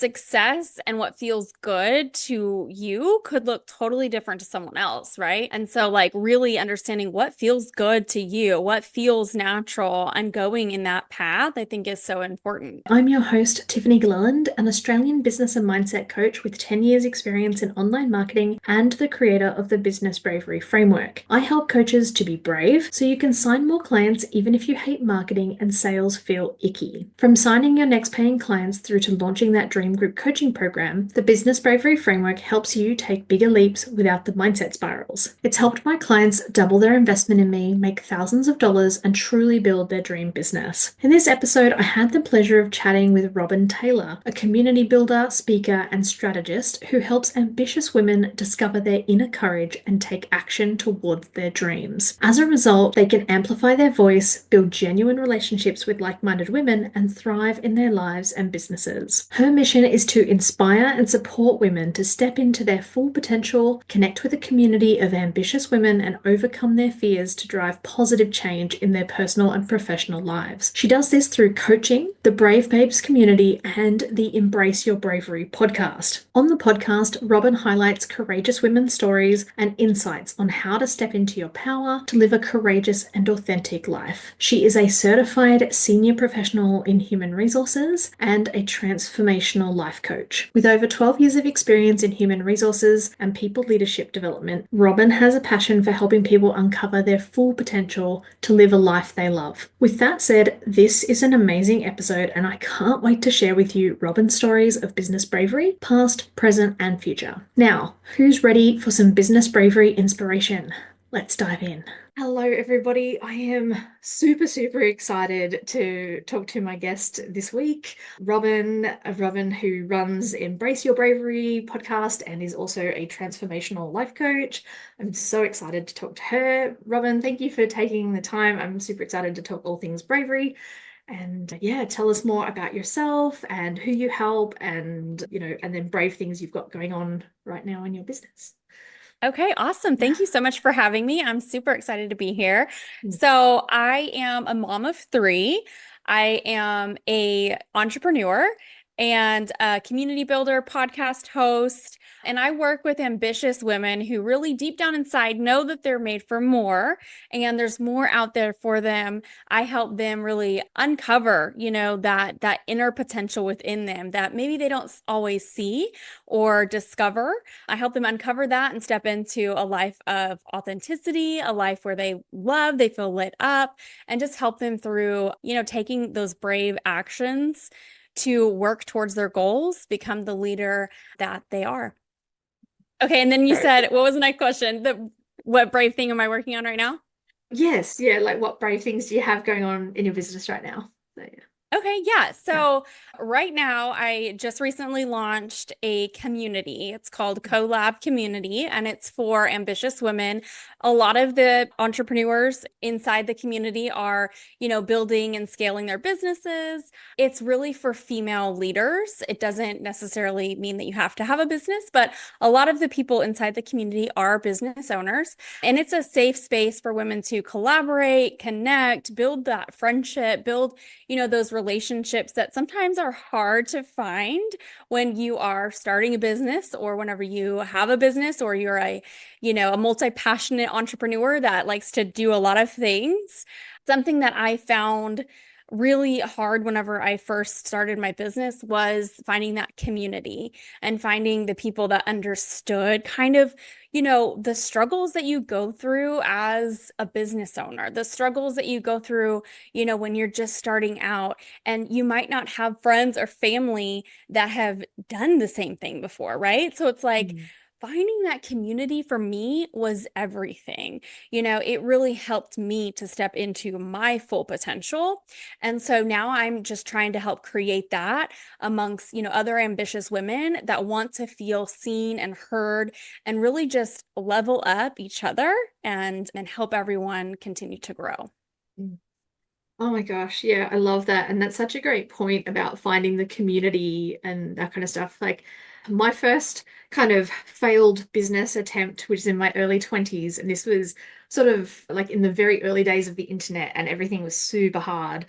success and what feels good to you could look totally different to someone else, right? And so, like, really understanding what feels good to you, what feels natural, and going in that path, I think is so important. I'm your host, Tiffany Gleland, an Australian business and mindset coach with 10 years' experience in online marketing and the creator of the Business Bravery framework. I help coaches to be brave so you can sign more clients even if you hate marketing and sales feel icky. From signing your next paying clients through to launching that dream group coaching program, the Business Bravery framework helps you take bigger leaps without the mindset spirals. It's helped my clients double their investment in me, make thousands of dollars, and truly build their dream business. In this episode, I had the pleasure of chatting with Robyn Taylor, a community builder, speaker, and strategist who helps ambitious women discover their inner courage and take action towards their dreams. As a result, they can amplify their voice, build genuine relationships with like-minded women, and thrive in their lives and businesses. Her mission is to inspire and support women to step into their full potential, connect with a community of ambitious women, and overcome their fears to drive positive change in their personal and professional lives. She does this through coaching, the Brave Babes community, and the Embrace Your Bravery podcast. On the podcast, Robyn highlights courageous women's stories and insights on how to step into your power to live a courageous and authentic life. She is a certified senior professional in human resources and a transformational life coach. With over 12 years of experience in human resources and people leadership development, Robyn has a passion for helping people uncover their full potential to live a life they love. With that said, this is an amazing episode, and I can't wait to share with you Robyn's stories of business bravery, past, present, and future. Now, who's ready for some business bravery inspiration? Let's dive in. Hello, everybody. I am super excited to talk to my guest this week, Robyn, who runs Embrace Your Bravery podcast and is also a transformational life coach. I'm so excited to talk to her. Robyn, thank you for taking the time. I'm super excited to talk all things bravery. And yeah, tell us more about yourself and who you help and, and then brave things you've got going on right now in your business. Okay, awesome. Yeah. Thank you so much for having me. I'm super excited to be here. Mm. So, I am a mom of three. I am a entrepreneur and a community builder, podcast host, and I work with ambitious women who really deep down inside know that they're made for more and there's more out there for them. I help them really uncover, that inner potential within them that maybe they don't always see or discover. I help them uncover that and step into a life of authenticity, a life where they love, they feel lit up, and just help them through, taking those brave actions to work towards their goals, become the leader that they are. Okay, and then you Right. said, what was the next question? What brave thing am I working on right now? Yes, yeah, like what brave things do you have going on in your business right now? So, yeah. Okay, yeah. Yeah. So right now, I just recently launched a community. It's called CoLab Community, and it's for ambitious women. A lot of the entrepreneurs inside the community are, building and scaling their businesses. It's really for female leaders. It doesn't necessarily mean that you have to have a business, but a lot of the people inside the community are business owners. And it's a safe space for women to collaborate, connect, build that friendship, build those relationships that sometimes are hard to find when you are starting a business or whenever you have a business or you're a multi-passionate entrepreneur that likes to do a lot of things. Something that I found really hard whenever I first started my business was finding that community and finding the people that understood kind of, the struggles that you go through as a business owner, the struggles that you go through, when you're just starting out and you might not have friends or family that have done the same thing before, right? So it's like, Mm. finding that community for me was everything. It really helped me to step into my full potential. And so now I'm just trying to help create that amongst, other ambitious women that want to feel seen and heard and really just level up each other and help everyone continue to grow. Mm. Oh my gosh, yeah, I love that. And that's such a great point about finding the community and that kind of stuff. Like my first kind of failed business attempt, which is in my early 20s, and this was sort of like in the very early days of the internet and everything was super hard.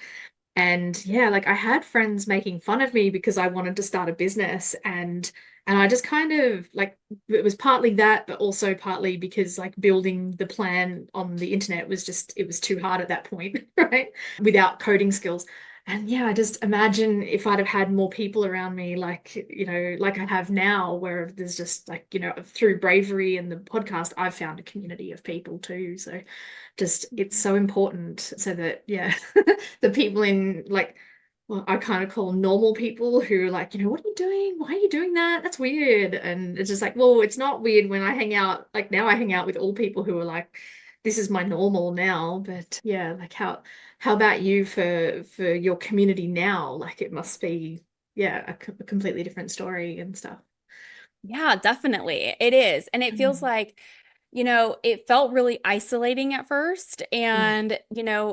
And yeah, like I had friends making fun of me because I wanted to start a business, and I just kind of like, it was partly that, but also partly because like building the plan on the internet was just, it was too hard at that point, right? Without coding skills. And yeah, I just imagine if I'd have had more people around me, like, like I have now, where there's just like, through Bravery and the podcast, I've found a community of people too. So just, it's so important so that, yeah, the people in like, well, I kind of call normal people who are like, what are you doing? Why are you doing that? That's weird. And it's just like, well, it's not weird when I hang out. Like now I hang out with all people who are like, this is my normal now. But yeah, like how about you for your community now? Like it must be, yeah, a completely different story and stuff. Yeah, definitely. It is. And it feels Mm, like, it felt really isolating at first. mm, And,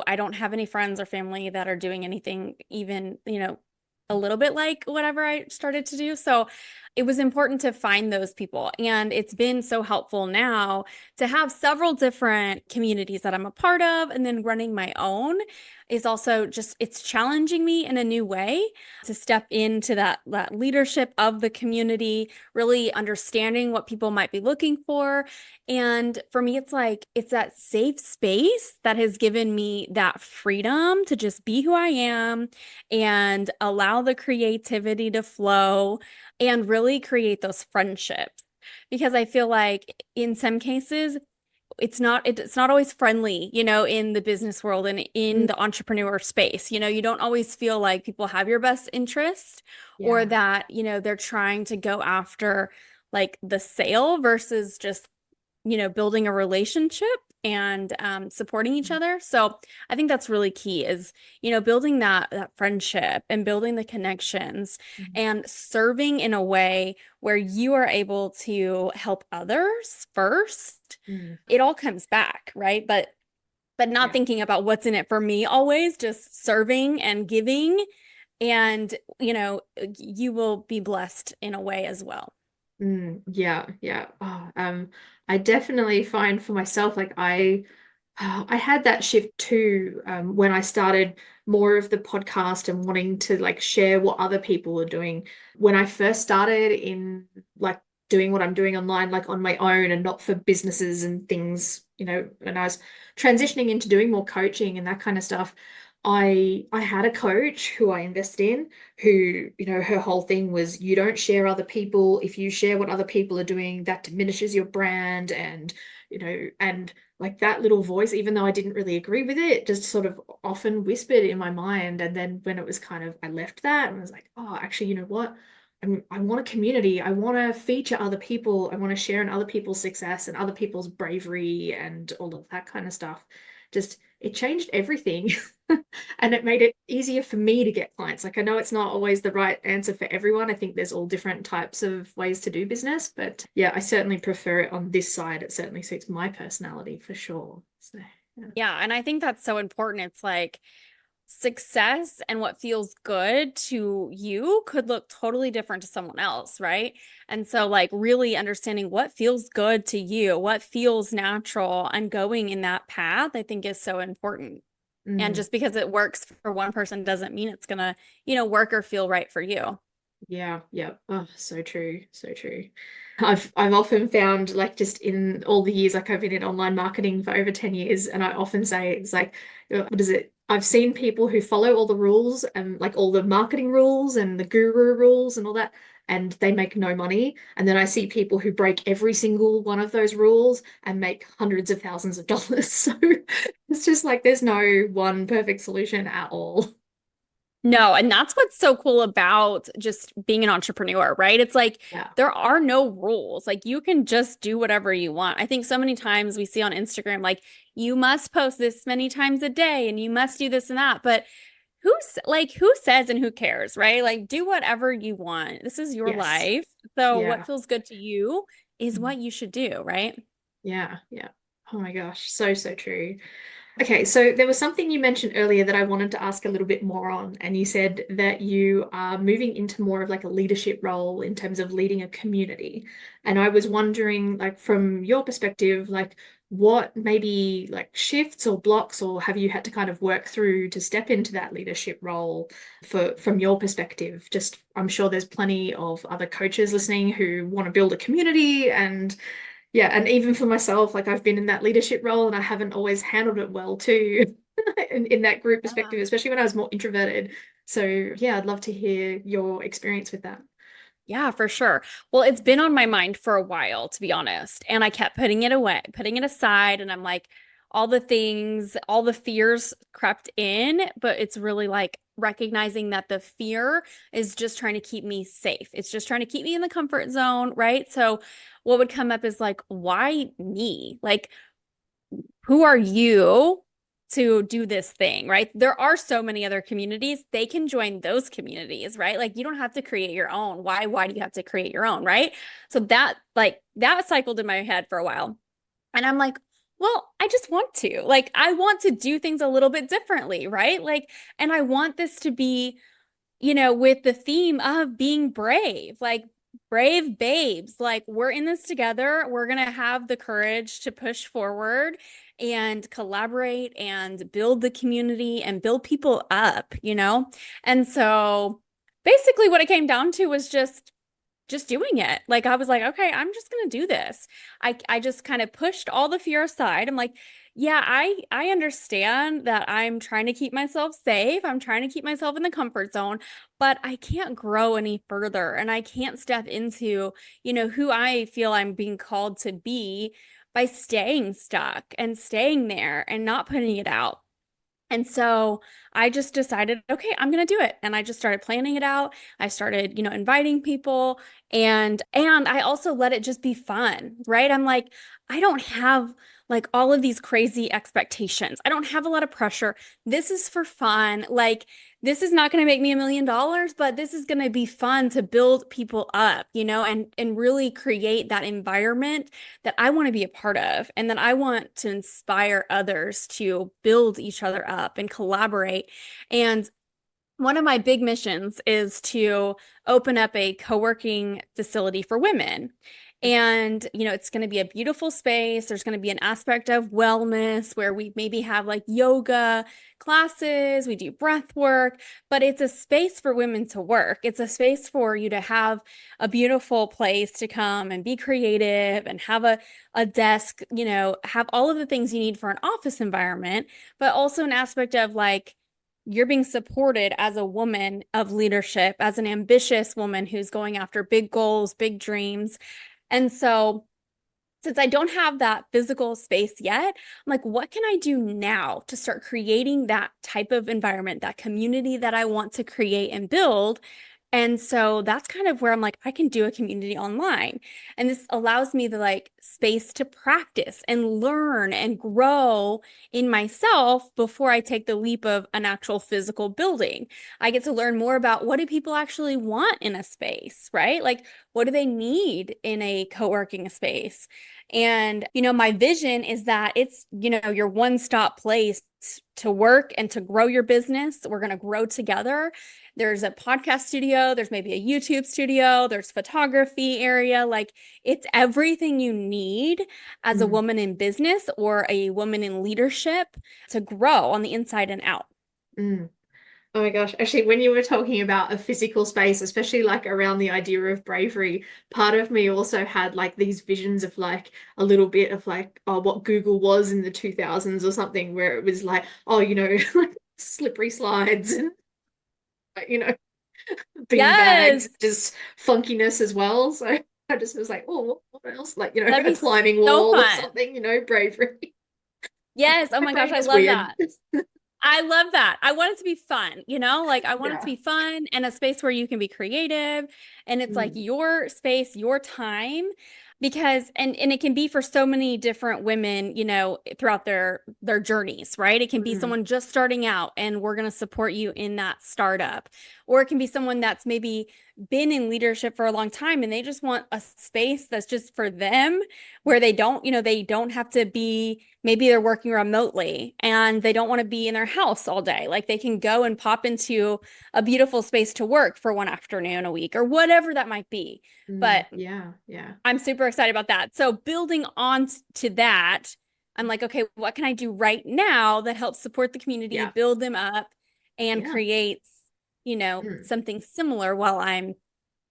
I don't have any friends or family that are doing anything even, a little bit like whatever I started to do. So it was important to find those people. And it's been so helpful now to have several different communities that I'm a part of. And then running my own is also just, it's challenging me in a new way to step into that leadership of the community, really understanding what people might be looking for. And for me, it's like, it's that safe space that has given me that freedom to just be who I am and allow the creativity to flow and really create those friendships. Because I feel like in some cases, it's not always friendly, in the business world and in mm, the entrepreneur space. You don't always feel like people have your best interest or yeah. that, they're trying to go after like the sale versus just building a relationship and supporting each Mm, other. So I think that's really key is, building that friendship and building the connections mm, and serving in a way where you are able to help others first. mm, It all comes back, right? But not yeah. thinking about what's in it for me always, just serving and giving and you will be blessed in a way as well. Yeah, yeah. I definitely find for myself, like I had that shift too, when I started more of the podcast and wanting to like share what other people are doing. When I first started in like doing what I'm doing online, like on my own and not for businesses and things, and I was transitioning into doing more coaching and that kind of stuff. I had a coach who I invest in who, her whole thing was you don't share other people. If you share what other people are doing, that diminishes your brand. And like that little voice, even though I didn't really agree with it, just sort of often whispered in my mind. And then when it was kind of, I left that and was like, oh, actually, you know what? I want a community. I want to feature other people. I want to share in other people's success and other people's bravery and all of that kind of stuff. Just, it changed everything. And it made it easier for me to get clients. Like I know it's not always the right answer for everyone. I think there's all different types of ways to do business, but yeah, I certainly prefer it on this side. It certainly suits my personality for sure. So yeah. Yeah, and I think that's so important. It's like success and what feels good to you could look totally different to someone else, right? And so, like, really understanding what feels good to you, what feels natural, and going in that path, I think is so important. And Mm. just because it works for one person doesn't mean it's gonna, work or feel right for you. Yeah, yeah. Oh, so true, so true. I've often found like just in all the years like I've been in online marketing for over 10 years and I often say it's like what is it? I've seen people who follow all the rules and like all the marketing rules and the guru rules and all that and they make no money. And then I see people who break every single one of those rules and make hundreds of thousands of dollars. So it's just like there's no one perfect solution at all. No, and that's what's so cool about just being an entrepreneur, right? It's like Yeah. there are no rules. Like you can just do whatever you want. I think so many times we see on Instagram, like you must post this many times a day and you must do this and that. But who says and who cares, right? Like do whatever you want. This is your Yes. life. So what Yeah. feels good to you is Mhm. what you should do, right? Yeah, yeah. Oh my gosh, so, so true. Okay, so there was something you mentioned earlier that I wanted to ask a little bit more on, and you said that you are moving into more of like a leadership role in terms of leading a community. And I was wondering, like from your perspective, like what maybe like shifts or blocks, or have you had to kind of work through to step into that leadership role from your perspective? Just, I'm sure there's plenty of other coaches listening who want to build a community, and yeah, and even for myself, like I've been in that leadership role and I haven't always handled it well too, in that group Yeah. perspective, especially when I was more introverted. So yeah, I'd love to hear your experience with that. Yeah, for sure. Well, it's been on my mind for a while, to be honest. And I kept putting it away, putting it aside. And I'm like, all the things, all the fears crept in, but it's really like recognizing that the fear is just trying to keep me safe. It's just trying to keep me in the comfort zone, right? So what would come up is like, why me? Like, who are you to do this thing, right? There are so many other communities. They can join those communities, right? Like you don't have to create your own. Why do you have to create your own, right? So that cycled in my head for a while. And I'm like, well, I just want to. Like I want to do things a little bit differently, right? Like and I want this to be with the theme of being brave, like brave babes, like we're in this together. We're going to have the courage to push forward and collaborate and build the community and build people up. And so basically what it came down to was just doing it. Like I was like, okay, I'm just gonna do this. I just kind of pushed all the fear aside. I'm like, yeah, I understand that I'm trying to keep myself safe. I'm trying to keep myself in the comfort zone, but I can't grow any further and I can't step into who I feel I'm being called to be by staying stuck and staying there and not putting it out. And so I just decided, okay, I'm going to do it. And I just started planning it out. I started inviting people and I also let it just be fun, right? I'm like, I don't have like all of these crazy expectations. I don't have a lot of pressure. This is for fun. Like this is not going to make me $1 million, but this is going to be fun to build people up, and really create that environment that I want to be a part of and that I want to inspire others to build each other up and collaborate. And one of my big missions is to open up a co-working facility for women. And it's going to be a beautiful space. There's going to be an aspect of wellness where we maybe have like yoga classes, we do breath work, but it's a space for women to work. It's a space for you to have a beautiful place to come and be creative and have a desk, have all of the things you need for an office environment, but also an aspect of like, you're being supported as a woman of leadership, as an ambitious woman who's going after big goals, big dreams. And so, since I don't have that physical space yet, I'm like, what can I do now to start creating that type of environment, that community that I want to create and build? And so that's kind of where I'm like, I can do a community online. And this allows me the like space to practice and learn and grow in myself before I take the leap of an actual physical building. I get to learn more about what do people actually want in a space, right? Like, what do they need in a co-working space? And my vision is that it's your one-stop place to work and to grow your business. We're going to grow together. There's a podcast studio, there's maybe a YouTube studio, there's photography area. Like it's everything you need as a Mm, woman in business or a woman in leadership to grow on the inside and out. mm. Oh my gosh. Actually, when you were talking about a physical space, especially like around the idea of bravery, part of me also had like these visions of like a little bit of like, oh, what Google was in the 2000s or something, where it was like, oh, like slippery slides and, you know, bean bags, Yes, just funkiness as well. So I just was like, oh, what else? Like, that'd a be climbing so wall or fun. something, bravery. Yes. Oh My my gosh, brain I was love weird. that. I love that. I want it to be fun, like I want it to Yeah. be fun and a space where you can be creative and it's like Mm, your space, your time because and it can be for so many different women, throughout their journeys, right? It can be mm, someone just starting out and we're going to support you in that startup. Or it can be someone that's maybe been in leadership for a long time and they just want a space that's just for them where they don't have to be, maybe they're working remotely and they don't want to be in their house all day. Like they can go and pop into a beautiful space to work for one afternoon a week or whatever that might be. But yeah, yeah. I'm super excited about that. So building on to that, I'm like, okay, what can I do right now that helps support the community, Yeah. build them up, and Yeah. creates, Mm. something similar while I'm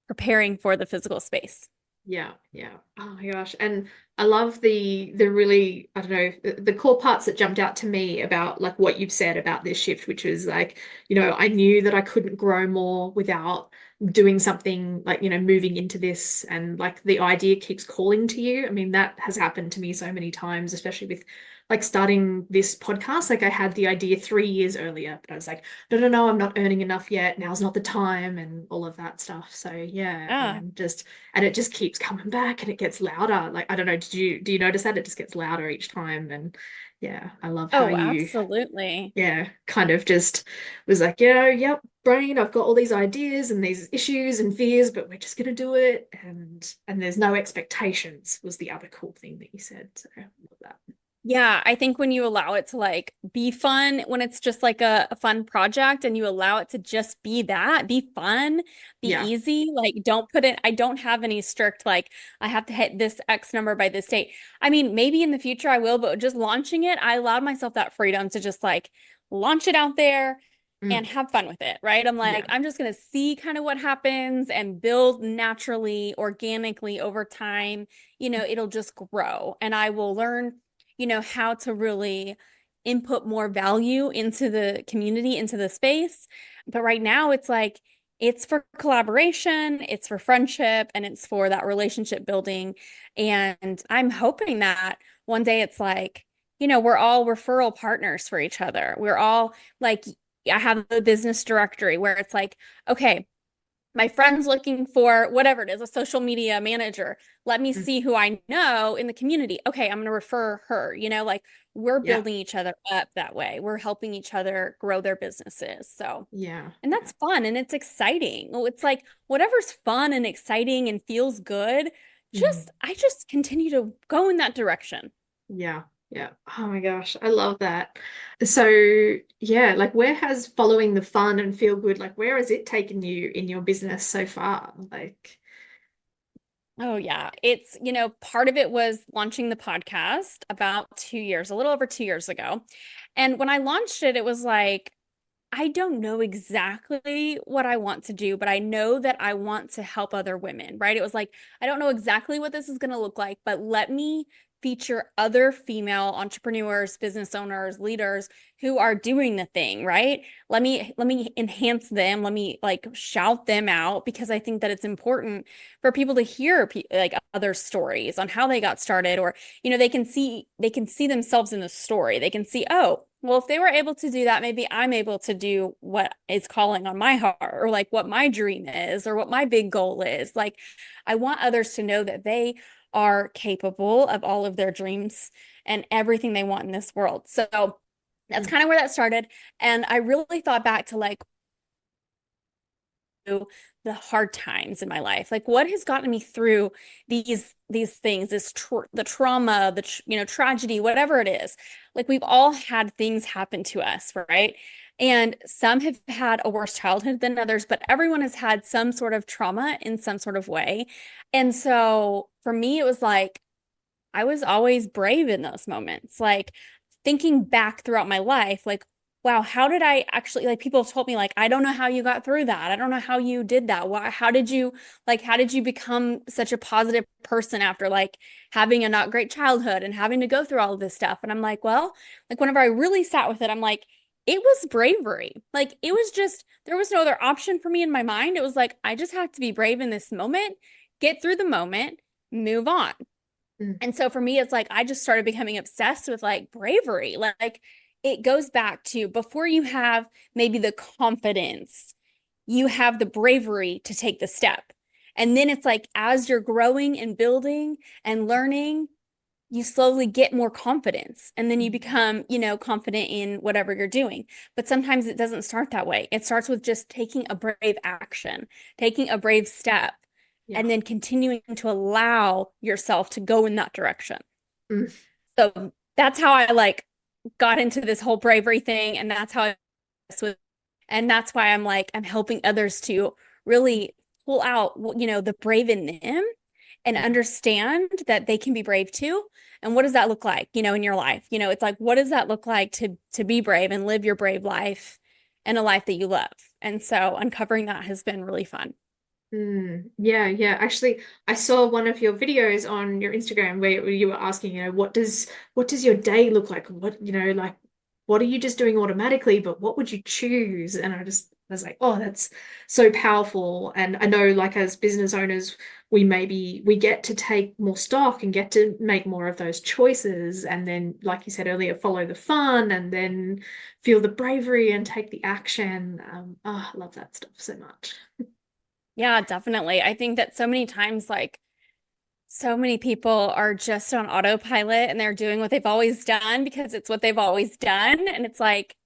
preparing for the physical space. Yeah, yeah. Oh my gosh. And I love the really, I don't know, the core parts that jumped out to me about like what you've said about this shift, which was like, I knew that I couldn't grow more without doing something like, moving into this, and like the idea keeps calling to you. I mean, that has happened to me so many times, especially with like starting this podcast. Like I had the idea 3 years earlier, but I was like, no, no, no, I'm not earning enough yet. Now's not the time, and all of that stuff. So yeah, Yeah. and it just keeps coming back and it gets louder. Like I don't know, do you notice that it just gets louder each time? And yeah, I love how Oh, you, absolutely. yeah, kind of just was like, yep, brain, I've got all these ideas and these issues and fears, but we're just gonna do it. And there's no expectations was the other cool thing that you said. So I love that. Yeah, I think when you allow it to like be fun, when it's just like a fun project and you allow it to just be that, be fun, be Yeah. easy, like don't put it, I don't have any strict, like I have to hit this X number by this date. I mean, maybe in the future I will, but just launching it, I allowed myself that freedom to just like launch it out there and Mm. have fun with it, right? I'm like, Yeah. I'm just gonna see kind of what happens and build naturally, organically over time. It'll just grow and I will learn how to really input more value into the community, into the space. But right now, it's like, it's for collaboration, it's for friendship, and it's for that relationship building. And I'm hoping that one day it's like, we're all referral partners for each other. We're all like, I have a business directory where it's like, okay, my friend's looking for whatever it is, a social media manager. Let me Mm. see who I know in the community. Okay, I'm going to refer her. Like we're Yeah. building each other up that way. We're helping each other grow their businesses. So, Yeah. and Yeah. that's fun and it's exciting. Well, it's like whatever's fun and exciting and feels good, Mm. I just continue to go in that direction. Yeah, yeah. Oh my gosh, I love that. So, yeah, like where has following the fun and feel good, like where has it taken you in your business so far? Like, Oh, yeah. It's, part of it was launching the podcast about 2 years, a little over 2 years ago. And when I launched it, it was like, I don't know exactly what I want to do, but I know that I want to help other women, right? It was like, I don't know exactly what this is going to look like, but let me feature other female entrepreneurs, business owners, leaders who are doing the thing, right? Let me enhance them, let me like shout them out because I think that it's important for people to hear like other stories on how they got started or they can see themselves in the story. They can see, oh, well, if they were able to do that, maybe I'm able to do what is calling on my heart or like what my dream is or what my big goal is. Like, I want others to know that they are capable of all of their dreams and everything they want in this world. So that's mm, kind of where that started. And I really thought back to like the hard times in my life. Like what has gotten me through these things, the trauma, tragedy, whatever it is. Like we've all had things happen to us, right? And some have had a worse childhood than others, but everyone has had some sort of trauma in some sort of way. And so for me, it was like I was always brave in those moments. Like thinking back throughout my life, like, wow, how did I actually, like, people have told me, like, I don't know how you got through that. I don't know how you did that. Why, how did you become such a positive person after like having a not great childhood and having to go through all of this stuff? And I'm like, well, like, whenever I really sat with it, I'm like, it was bravery. Like, it was just, there was no other option for me in my mind. It was like, I just have to be brave in this moment, get through the moment, move on. mm, And so for me, it's like I just started becoming obsessed with like bravery. Like it goes back to before you have maybe the confidence, you have the bravery to take the step. And then it's like as you're growing and building and learning, you slowly get more confidence. And then you mm. become, confident in whatever you're doing. But sometimes it doesn't start that way. It starts with just taking a brave action, taking a brave step Yeah. and then continuing to allow yourself to go in that direction. Mm, So that's how I like got into this whole bravery thing. And that's how and that's why I'm helping others to really pull out, the brave in them and understand that they can be brave too. And what does that look like, in your life? It's like, what does that look like to be brave and live your brave life and a life that you love? And so uncovering that has been really fun. Yeah, yeah. Actually, I saw one of your videos on your Instagram where you were asking, what does your day look like? Like what are you just doing automatically, but what would you choose? And I was like, oh, that's so powerful. And I know like as business owners, we get to take more stock and get to make more of those choices. And then, like you said earlier, follow the fun and then feel the bravery and take the action. I love that stuff so much. Yeah, definitely. I think that so many times, like, so many people are just on autopilot and they're doing what they've always done because it's what they've always done. And it's like,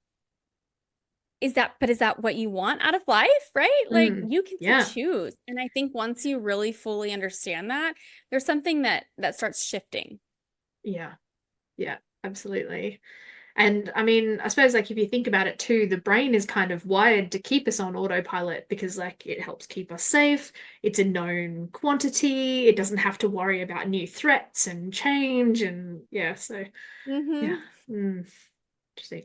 is that what you want out of life? Right? Like you get to Yeah. choose. And I think once you really fully understand that, there's something that starts shifting. Yeah. Yeah, absolutely. And I mean, I suppose like if you think about it too, the brain is kind of wired to keep us on autopilot because like it helps keep us safe. It's a known quantity. It doesn't have to worry about new threats and change and yeah, so yeah. Hmm. Interesting.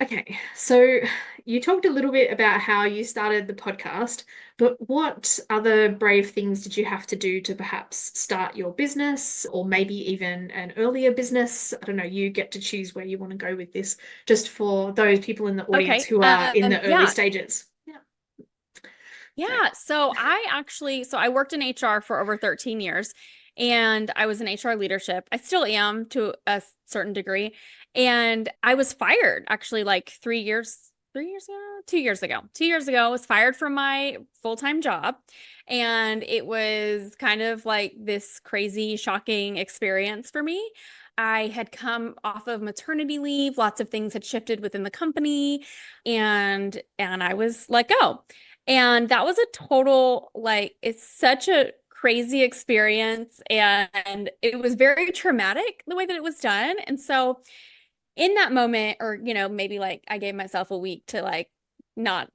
Okay, so you talked a little bit about how you started the podcast, but what other brave things did you have to do to perhaps start your business or maybe even an earlier business? I don't know, you get to choose where you want to go with this, just for those people in the audience Okay. who are in the early Yeah. stages. Yeah. Okay. Yeah. So I worked in HR for over 13 years and I was in HR leadership. I still am to a certain degree. And I was fired actually like 3 years ago, 2 years ago. 2 years ago, I was fired from my full-time job. And it was kind of like this crazy, shocking experience for me. I had come off of maternity leave, lots of things had shifted within the company, and I was let go. And that was a total, like, it's such a crazy experience. And it was very traumatic the way that it was done. And so, in that moment, or, maybe like I gave myself a week to like not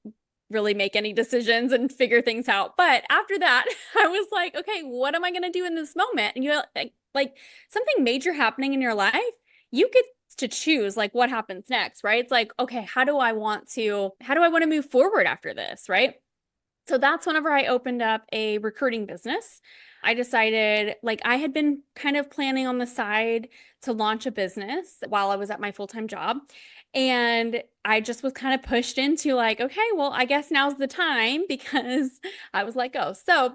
really make any decisions and figure things out. But after that, I was like, okay, what am I going to do in this moment? And like something major happening in your life, you get to choose like what happens next, right? It's like, okay, how do I want to move forward after this, right? So that's whenever I opened up a recruiting business. I decided, like, I had been kind of planning on the side to launch a business while I was at my full-time job. And I just was kind of pushed into, like, okay, well, I guess now's the time because I was let go. So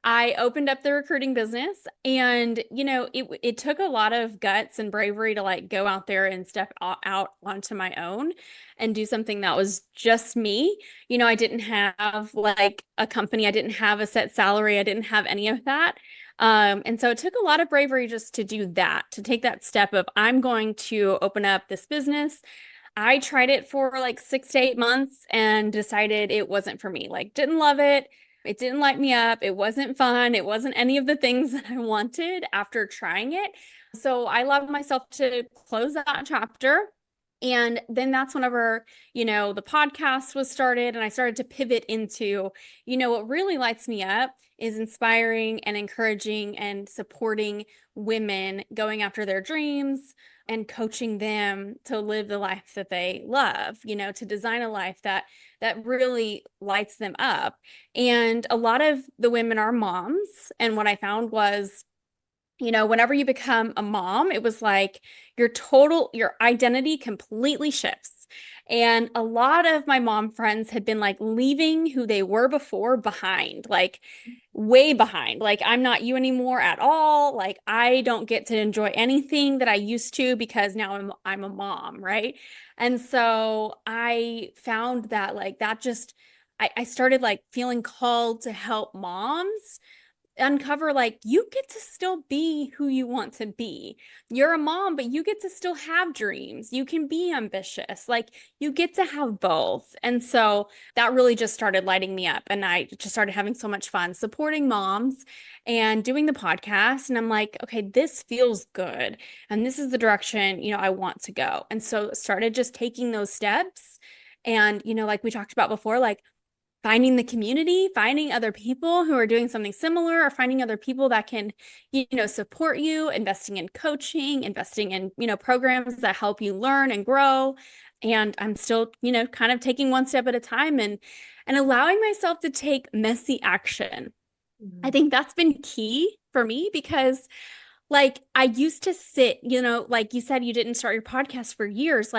I opened up the recruiting business and, it took a lot of guts and bravery to like go out there and step out onto my own and do something that was just me. I didn't have like a company, I didn't have a set salary, I didn't have any of that. And so it took a lot of bravery just to do that, to take that step of I'm going to open up this business. I tried it for like 6 to 8 months and decided it wasn't for me. Like, didn't love it. It didn't light me up. It wasn't fun. It wasn't any of the things that I wanted after trying it. So I allowed myself to close that chapter. And then that's whenever, the podcast was started and I started to pivot into, what really lights me up is inspiring and encouraging and supporting women going after their dreams and coaching them to live the life that they love, to design a life that really lights them up. And a lot of the women are moms. And what I found was, whenever you become a mom, it was like your identity completely shifts. And a lot of my mom friends had been like leaving who they were before behind, like way behind. Like, I'm not you anymore at all. Like, I don't get to enjoy anything that I used to because now I'm a mom, right? And so I found that like that just I started like feeling called to help moms uncover like you get to still be who you want to be. You're a mom, but you get to still have dreams. You can be ambitious. Like you get to have both. And so that really just started lighting me up. And I just started having so much fun supporting moms and doing the podcast. And I'm like, okay, this feels good. And this is the direction, I want to go. And so started just taking those steps. And, like we talked about before, like finding the community, finding other people who are doing something similar, or finding other people that can, support you, investing in coaching, investing in, programs that help you learn and grow. And I'm still, kind of taking one step at a time and allowing myself to take messy action. I Mm. think that's been key for me because like I used to sit, like you said, you didn't start your podcast for years.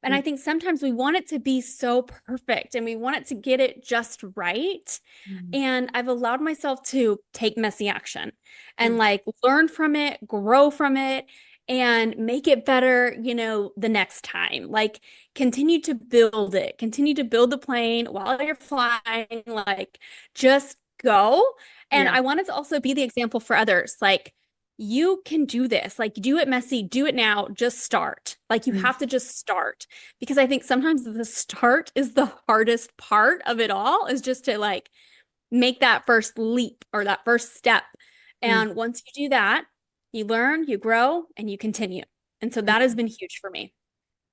And Mm. I think sometimes we want it to be so perfect and we want it to get it just right. Mm. And I've allowed myself to take messy action and Mm. like learn from it, grow from it, and make it better, the next time. Like continue to build it, continue to build the plane while you're flying, like just go. And Yeah. I wanted to also be the example for others. Like, you can do this. Like, do it messy, do it now, just start. Like, you Mm. have to just start because I think sometimes the start is the hardest part of it all, is just to like make that first leap or that first step. Mm. And once you do that, you learn, you grow, and you continue. And so that has Mm. been huge for me.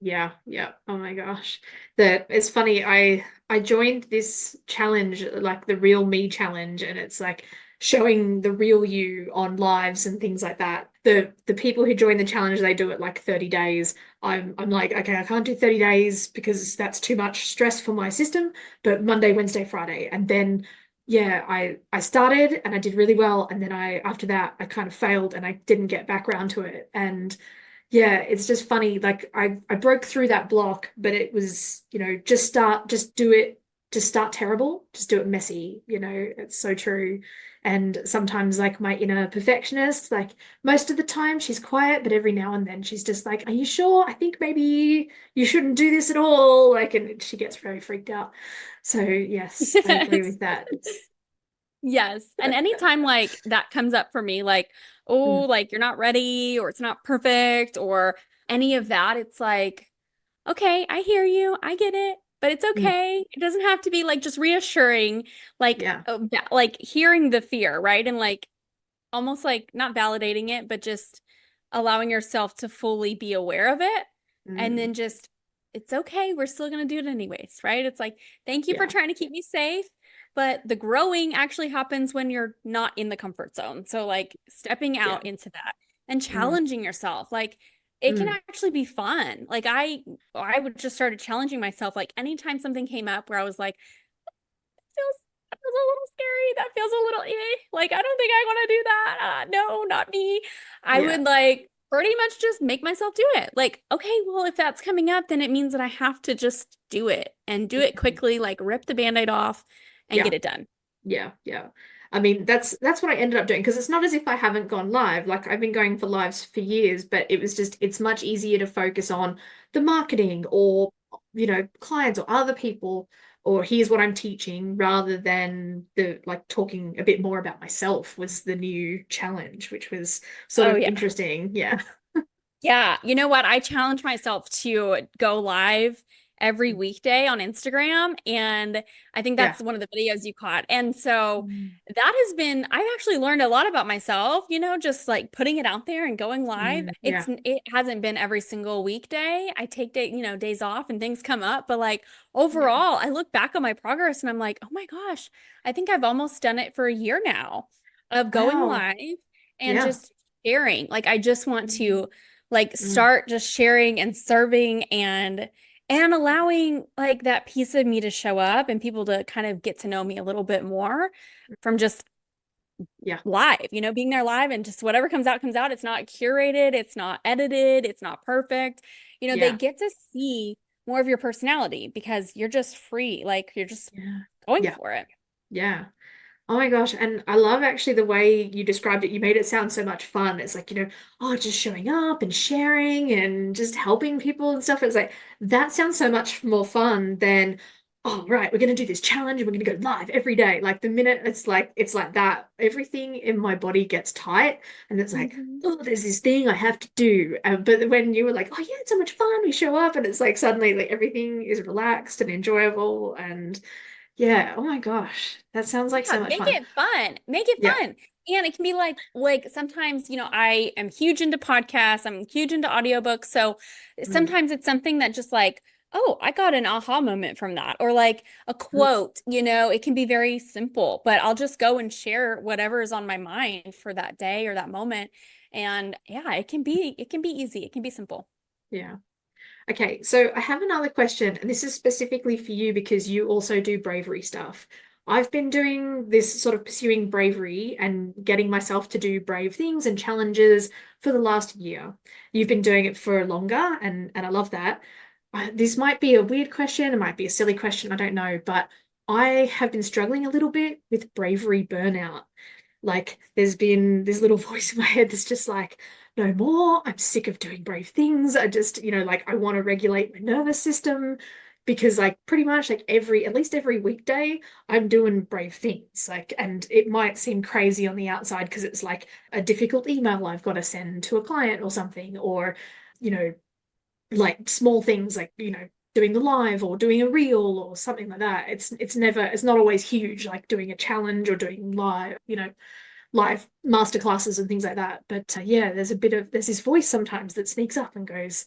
Yeah, yeah. Oh my gosh. That it's funny. I joined this challenge, like the Real Me challenge, and it's like showing the real you on lives and things like that. The people who join the challenge, they do it like 30 days. I'm like, okay, I can't do 30 days because that's too much stress for my system, but Monday, Wednesday, Friday. And then yeah, I started and I did really well. And then I after that I kind of failed and I didn't get back around to it. And yeah, it's just funny. Like I broke through that block, but it was, just do it, just start terrible, just do it messy, it's so true. And sometimes like my inner perfectionist, like most of the time she's quiet, but every now and then she's just like, "Are you sure? I think maybe you shouldn't do this at all." Like, and she gets very freaked out. So yes, I agree Yes. with that. Yes. And anytime like that comes up for me, like, oh, Mm. like you're not ready or it's not perfect or any of that, it's like, okay, I hear you. I get it, but it's Mm. okay. It doesn't have to be like just reassuring, like, Yeah. like hearing the fear, right? And like almost like not validating it, but just allowing yourself to fully be aware of it. And Mm. then just, it's okay. We're still going to do it anyways, right? It's like, thank you for Yeah. trying to keep me safe. But the growing actually happens when you're not in the comfort zone. So, like, stepping Yeah. out into that and Mm. challenging yourself, like, it can Mm. actually be fun. Like, I would just started challenging myself. Like, anytime something came up where I was like, feels that feels a little scary. That feels a little like I don't think I want to do that. No, not me. I Yeah. would like pretty much just make myself do it. Like, okay, well, if that's coming up, then it means that I have to just do it and do it Mhm. quickly, like rip the band-aid off and Yeah. get it done. Yeah, yeah. I mean, that's what I ended up doing because it's not as if I haven't gone live. Like I've been going for lives for years, but it was just it's much easier to focus on the marketing or clients or other people or here's what I'm teaching rather than the like talking a bit more about myself was the new challenge, which was sort Oh of yeah. interesting. Yeah. Yeah, you know what? I challenge myself to go live every weekday on Instagram. And I think Yeah. that's one of the videos you caught. And so Mm. that has been, I've actually learned a lot about myself, just like putting it out there and going live. Mm. Yeah. It hasn't been every single weekday. I take days off and things come up. But like Yeah. overall, I look back on my progress and I'm like, oh my gosh, I think I've almost done it for a year now of going Wow. live and Yeah. just sharing. Like I just want Mm. to like Mm. start just sharing and serving and allowing like that piece of me to show up and people to kind of get to know me a little bit more from just Yeah. live, being there live and just whatever comes out comes out. It's not curated, it's not edited, it's not perfect. They Yeah. get to see more of your personality because you're just free, like you're just Yeah. going Yeah. for it. Yeah. Oh my gosh. And I love actually the way you described it. You made it sound so much fun. It's like, oh, just showing up and sharing and just helping people and stuff. It's like, that sounds so much more fun than, oh, right, we're going to do this challenge and we're going to go live every day. Like the minute it's like that, everything in my body gets tight and it's like, Mhm. oh, there's this thing I have to do. But when you were like, oh, yeah, it's so much fun. We show up and it's like suddenly like everything is relaxed and enjoyable and yeah, oh my gosh. That sounds like Yeah, so much make fun. it fun. Make it Yeah. fun. And it can be like sometimes, I am huge into podcasts, I'm huge into audiobooks. So Mm. sometimes it's something that just like oh, I got an aha moment from that. Or like a quote, it can be very simple, but I'll just go and share whatever is on my mind for that day or that moment. And yeah, it can be easy. It can be simple. Yeah. Okay, so I have another question, and this is specifically for you because you also do bravery stuff. I've been doing this sort of pursuing bravery and getting myself to do brave things and challenges for the last year. You've been doing it for longer, and I love that. This might be a weird question, it might be a silly question, I don't know, but I have been struggling a little bit with bravery burnout. Like there's been this little voice in my head that's just like, no more. I'm sick of doing brave things. I just, like I want to regulate my nervous system because like pretty much like at least every weekday, I'm doing brave things. Like, and it might seem crazy on the outside because it's like a difficult email I've got to send to a client or something, or, you know, like small things like, doing the live or doing a reel or something like that. It's not always huge, like doing a challenge or doing live masterclasses and things like that. But yeah, there's this voice sometimes that sneaks up and goes,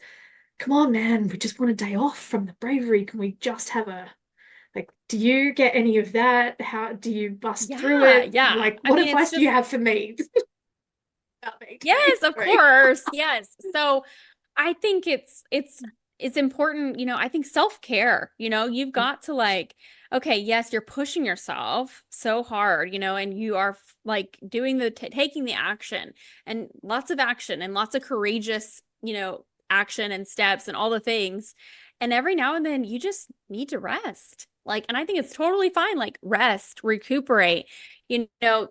"Come on, man, we just want a day off from the bravery. Can we just have a like? Do you get any of that? How do you bust through Yeah, it? yeah. Like, I what mean, it's advice do you just, have for me?" That makes me yes, of sorry. course. Yes. So I think it's important, I think self-care, you've got to like, okay, yes, you're pushing yourself so hard, and you are like doing taking the action and lots of courageous, action and steps and all the things. And every now and then you just need to rest. Like, and I think it's totally fine, like rest, recuperate,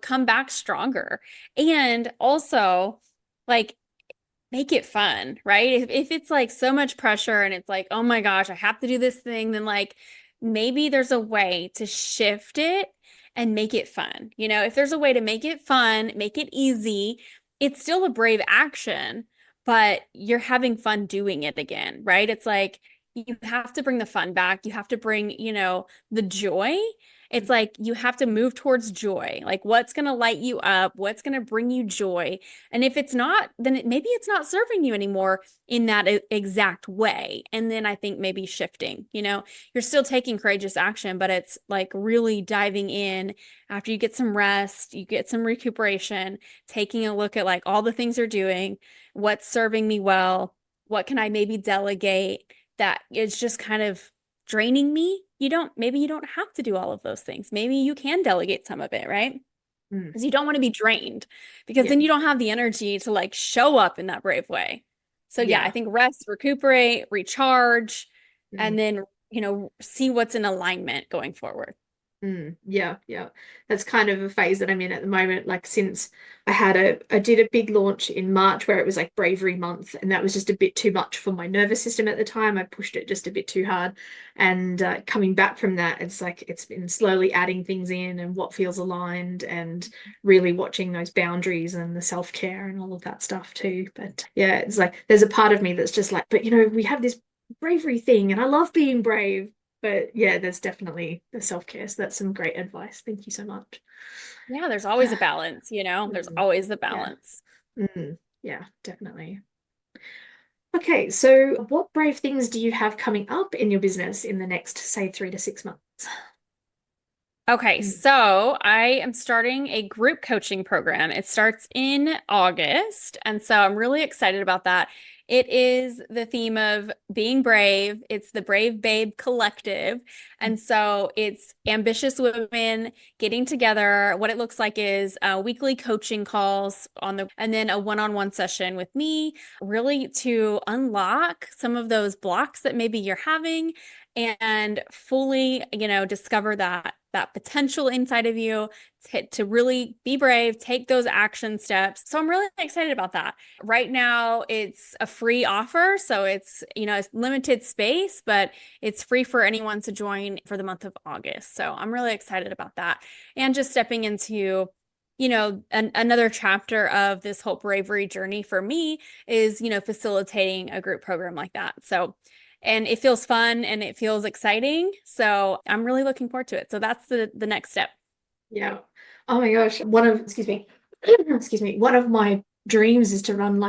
come back stronger. And also, like, make it fun, right? If it's like so much pressure and it's like, oh my gosh, I have to do this thing, then like maybe there's a way to shift it and make it fun. If there's a way to make it fun, make it easy, it's still a brave action, but you're having fun doing it again, right? It's like you have to bring the fun back. You have to bring, the joy. It's like you have to move towards joy. Like what's going to light you up? What's going to bring you joy? And if it's not, then maybe it's not serving you anymore in that exact way. And then I think maybe shifting, you're still taking courageous action, but it's like really diving in after you get some rest, you get some recuperation, taking a look at like all the things you're doing, what's serving me well, what can I maybe delegate that is just kind of draining me. Maybe you don't have to do all of those things. Maybe you can delegate some of it, right? Mm, Because you don't want to be drained because yeah, then you don't have the energy to like show up in that brave way. So yeah, I yeah. think rest, recuperate, recharge, and Mm. then, see what's in alignment going forward. Yeah, yeah. That's kind of a phase that I'm in at the moment. Like since I did a big launch in March where it was like Bravery Month, and that was just a bit too much for my nervous system at the time. I pushed it just a bit too hard. And coming back from that, it's like it's been slowly adding things in and what feels aligned and really watching those boundaries and the self-care and all of that stuff too. But yeah, it's like there's a part of me that's just like, but we have this bravery thing and I love being brave. But yeah, there's definitely the self-care. So that's some great advice. Thank you so much. Yeah, there's always a balance, there's Mm, always the yeah. balance. Yeah, definitely. Okay, so what brave things do you have coming up in your business in the next, say, 3 to 6 months? Okay, Mm, so I am starting a group coaching program. It starts in August, and so I'm really excited about that. It is the theme of being brave. It's the Brave Babe Collective. And so it's ambitious women getting together. What it looks like is weekly coaching calls and then a one-on-one session with me, really to unlock some of those blocks that maybe you're having and fully, discover that potential inside of you to really be brave, take those action steps. So I'm really excited about that. Right now, it's a free offer, so it's limited space, but it's free for anyone to join for the month of August. So I'm really excited about that, and just stepping into another chapter of this whole bravery journey for me is, facilitating a group program like that. So and it feels fun and it feels exciting. So I'm really looking forward to it. So that's the next step. yeah. Oh my gosh. Excuse me, excuse me. One of my dreams is to run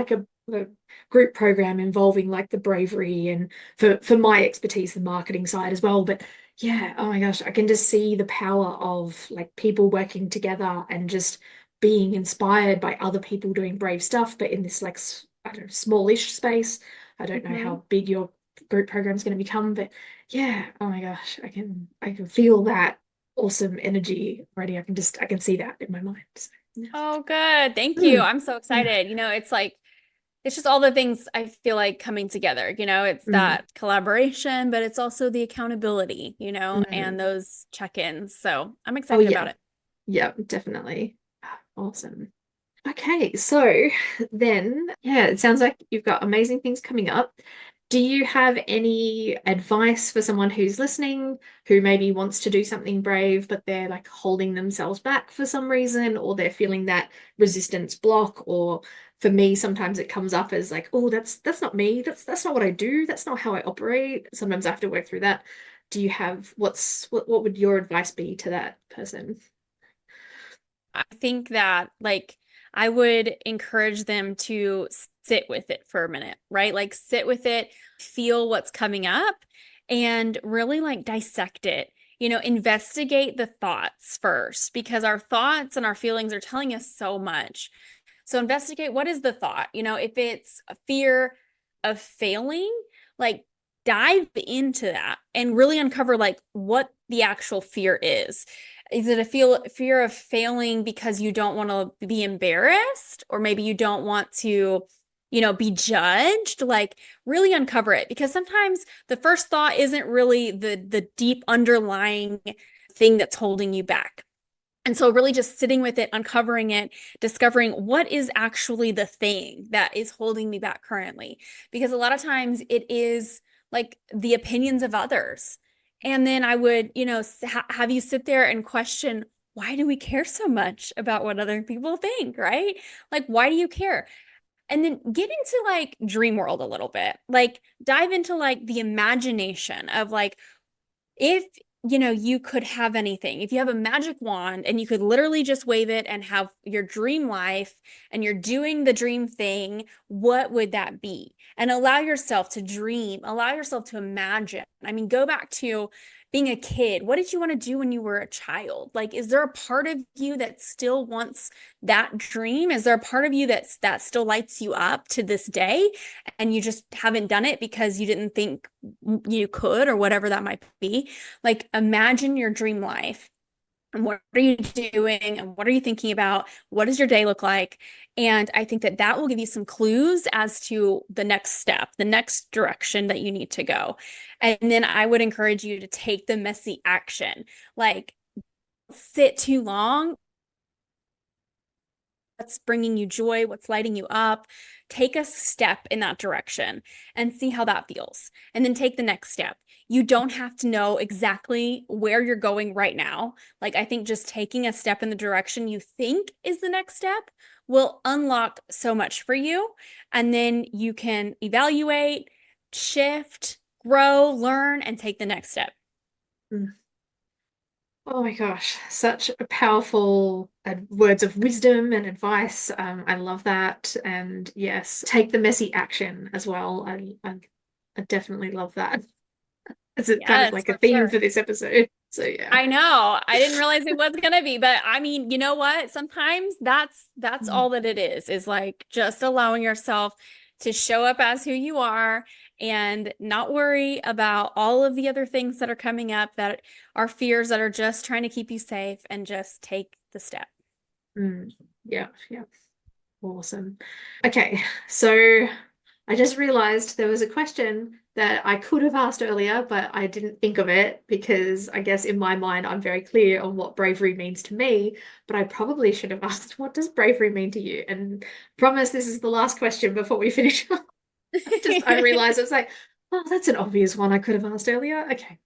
a group program involving like the bravery and for my expertise, the marketing side as well. But yeah, oh my gosh, I can just see the power of like people working together and just being inspired by other people doing brave stuff, but in this like I don't know, smallish space. I don't know Mhm. how big your group program is going to become, but yeah, oh my gosh, I can feel that awesome energy already. I can see that in my mind. So, yeah. Oh, good. Thank you. Mm, I'm so yeah. excited. It's like, it's just all the things I feel like coming together. It's Mm, that collaboration, but it's also the accountability, and mm. those check-ins. So I'm Oh excited yeah. about it. Yeah, definitely. Awesome. Okay, so then, yeah, it sounds like you've got amazing things coming up. Do you have any advice for someone who's listening who maybe wants to do something brave, but they're like holding themselves back for some reason, or they're feeling that resistance block? Or for me, sometimes it comes up as like, oh, that's not me. That's not what I do. That's not how I operate. Sometimes I have to work through that. Do you have what would your advice be to that person? I think that like I would encourage them to sit with it for a minute, right? Like sit with it, feel what's coming up, and really like dissect it. Investigate the thoughts first because our thoughts and our feelings are telling us so much. So investigate what is the thought? If it's a fear of failing, like dive into that and really uncover like what the actual fear is. Is it a fear of failing because you don't want to be embarrassed, or maybe you don't want to, be judged? Like really uncover it because sometimes the first thought isn't really the deep underlying thing that's holding you back. And so, really, just sitting with it, uncovering it, discovering what is actually the thing that is holding me back currently. Because a lot of times it is like the opinions of others. And then I would, have you sit there and question, why do we care so much about what other people think, right? Like, why do you care? And then get into like dream world a little bit. Like, dive into like the imagination of like, if you could have anything, if you have a magic wand and you could literally just wave it and have your dream life and you're doing the dream thing, what would that be? And allow yourself to dream, allow yourself to imagine. I mean, go back to being a kid. What did you want to do when you were a child? Like, is there a part of you that still wants that dream? Is there a part of you that still lights you up to this day and you just haven't done it because you didn't think you could, or whatever that might be? Like, imagine your dream life. And what are you doing? And what are you thinking about? What does your day look like? And I think that that will give you some clues as to the next step, the next direction that you need to go. And then I would encourage you to take the messy action. Like, sit too long, what's bringing you joy, what's lighting you up. Take a step in that direction and see how that feels. And then take the next step. You don't have to know exactly where you're going right now. Like, I think just taking a step in the direction you think is the next step will unlock so much for you. And then you can evaluate, shift, grow, learn, and take the next step. Mm. Oh my gosh, such a powerful words of wisdom and advice. I love that. And yes, take the messy action as well. I definitely love that. It's a kind of Yes, like a for theme sure. for this episode. So yeah. I know. I didn't realize it was gonna be, but I mean, you know what? Sometimes that's Mm, all that it is like just allowing yourself to show up as who you are and not worry about all of the other things that are coming up that are fears that are just trying to keep you safe, and just take the step. mm, yeah, yeah. Awesome. Okay, so I just realized there was a question that I could have asked earlier, but I didn't think of it because I guess in my mind I'm very clear on what bravery means to me, but I probably should have asked, what does bravery mean to you? And promise this is the last question before we finish up. I realized I was like, oh, that's an obvious one I could have asked earlier. Okay.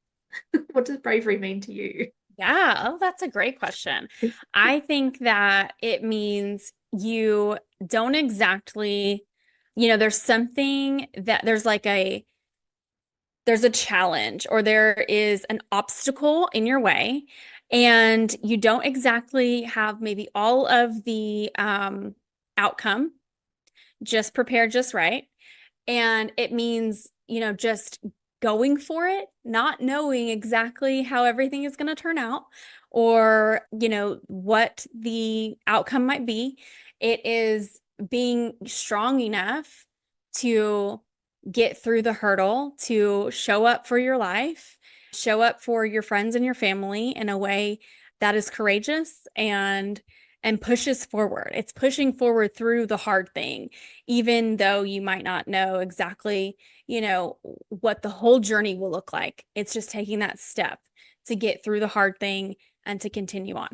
What does bravery mean to you? Yeah, oh, that's a great question. I think that it means you don't exactly, there's something that there's a challenge or there is an obstacle in your way, and you don't exactly have maybe all of the outcome, just prepare just right. And it means, just going for it, not knowing exactly how everything is going to turn out or, what the outcome might be. It is being strong enough to get through the hurdle, to show up for your life, show up for your friends and your family in a way that is courageous and pushes forward. It's pushing forward through the hard thing, even though you might not know exactly, what the whole journey will look like. It's just taking that step to get through the hard thing and to continue on.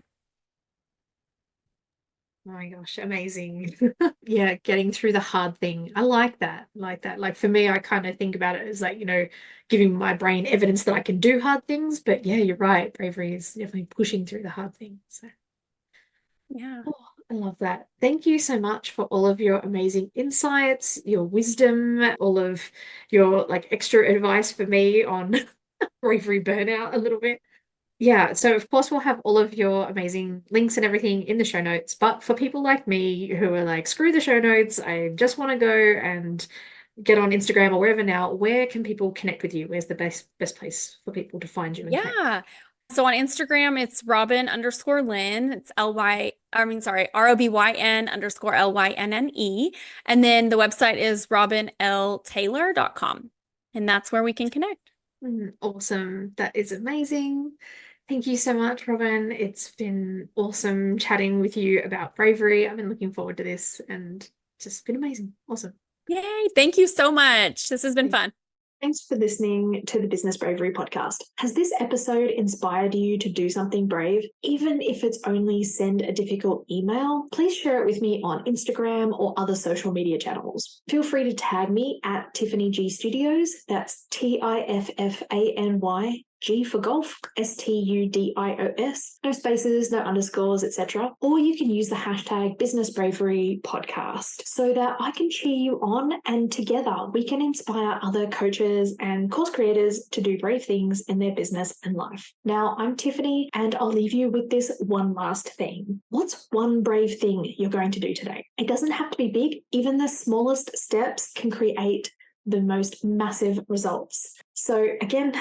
Oh my gosh, amazing. Yeah, getting through the hard thing. I like that. Like that. Like for me, I kind of think about it as like, giving my brain evidence that I can do hard things. But yeah, you're right. Bravery is definitely pushing through the hard thing. So, Yeah. oh, I love that. Thank you so much for all of your amazing insights, your wisdom, all of your like extra advice for me on bravery burnout a little bit. Yeah, so of course we'll have all of your amazing links and everything in the show notes. But for people like me who are like, screw the show notes, I just want to go and get on Instagram or wherever now, where can people connect with you? Where's the best place for people to find you and connect? Yeah. So on Instagram, it's Robyn_Lynn. It's ROBYN_LYNNE. And then the website is robynltaylor.com. And that's where we can connect. Awesome. That is amazing. Thank you so much, Robyn. It's been awesome chatting with you about bravery. I've been looking forward to this and it's just been amazing. Awesome. Yay. Thank you so much. This has been fun. Thanks for listening to the Business Bravery podcast. Has this episode inspired you to do something brave? Even if it's only send a difficult email, please share it with me on Instagram or other social media channels. Feel free to tag me at Tiffany G Studios. That's TIFFANY. G for golf, STUDIOS, no spaces, no underscores, etc. Or you can use the hashtag Business Bravery Podcast so that I can cheer you on and together we can inspire other coaches and course creators to do brave things in their business and life. Now, I'm Tiffany and I'll leave you with this one last thing. What's one brave thing you're going to do today? It doesn't have to be big. Even the smallest steps can create the most massive results. So again,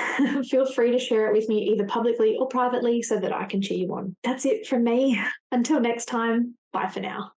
feel free to share it with me either publicly or privately so that I can cheer you on. That's it from me. Until next time, bye for now.